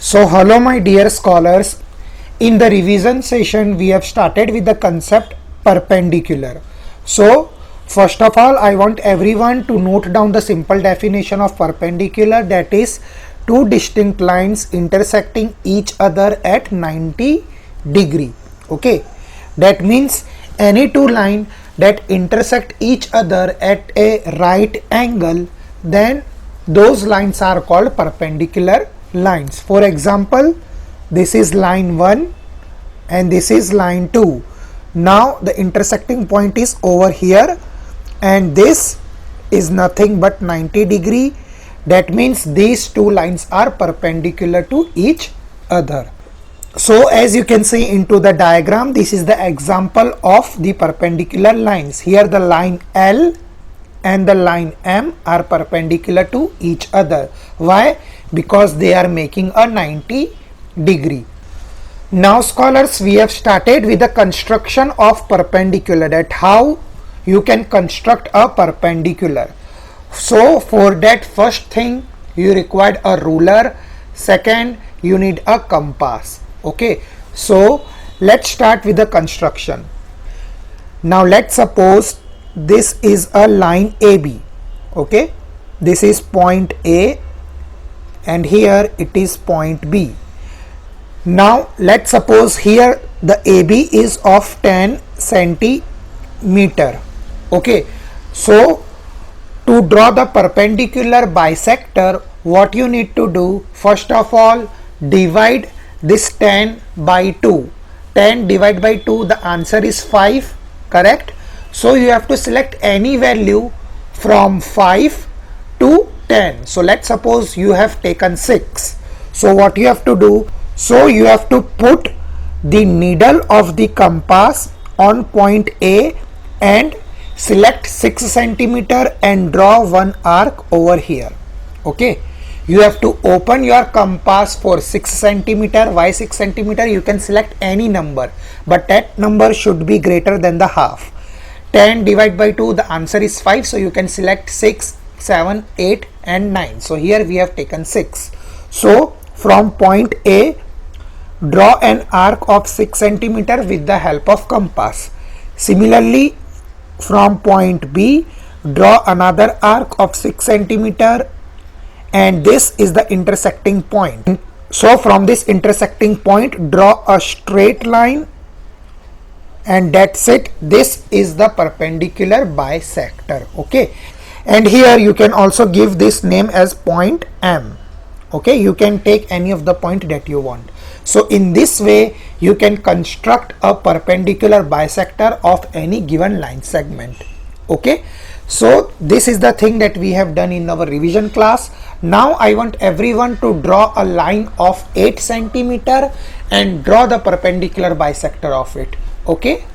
So hello my dear scholars, in the revision session we have started with the concept perpendicular. So first of all I want everyone to note down the simple definition of perpendicular, that is two distinct lines intersecting each other at 90 degree. Okay, that means any two lines that intersect each other at a right angle, then those lines are called perpendicular lines. For example, this is line 1 and this is line 2. Now the intersecting point is over here and this is nothing but 90 degree. That means these two lines are perpendicular to each other. So as you can see into the diagram, this is the example of the perpendicular lines. Here the line L and the line M are perpendicular to each other. Why? Because they are making a 90 degree. Now scholars, we have started with the construction of perpendicular, that how you can construct a perpendicular. So for that, first thing you required a ruler, second you need a compass. Okay, so let's start with the construction. Now let's suppose this is a line AB. Okay, this is point A and here it is point B. Now let's suppose here the AB is of 10 centimeter. Okay, so to draw the perpendicular bisector, what you need to do, first of all, divide this 10 by 2. 10 divided by 2, the answer is 5, correct? So you have to select any value from 5 to 10. So let's suppose you have taken 6. So what you have to do, so you have to put the needle of the compass on point A and select 6 centimeter and draw one arc over here. Okay, you have to open your compass for 6 centimeter. Why 6 centimeter? You can select any number, but that number should be greater than the half. 10 divided by 2, the answer is 5, so you can select 6, 7, 8 and 9. So here we have taken 6. So from point A, draw an arc of 6 centimeter with the help of compass. Similarly, from point B, draw another arc of 6 centimeter and this is the intersecting point. So from this intersecting point, draw a straight line and that's it. This is the perpendicular bisector. Okay, and here you can also give this name as point M. Okay, you can take any of the point that you want. So in this way you can construct a perpendicular bisector of any given line segment. Okay, so this is the thing that we have done in our revision class. Now I want everyone to draw a line of 8 centimeter and draw the perpendicular bisector of it. Okay,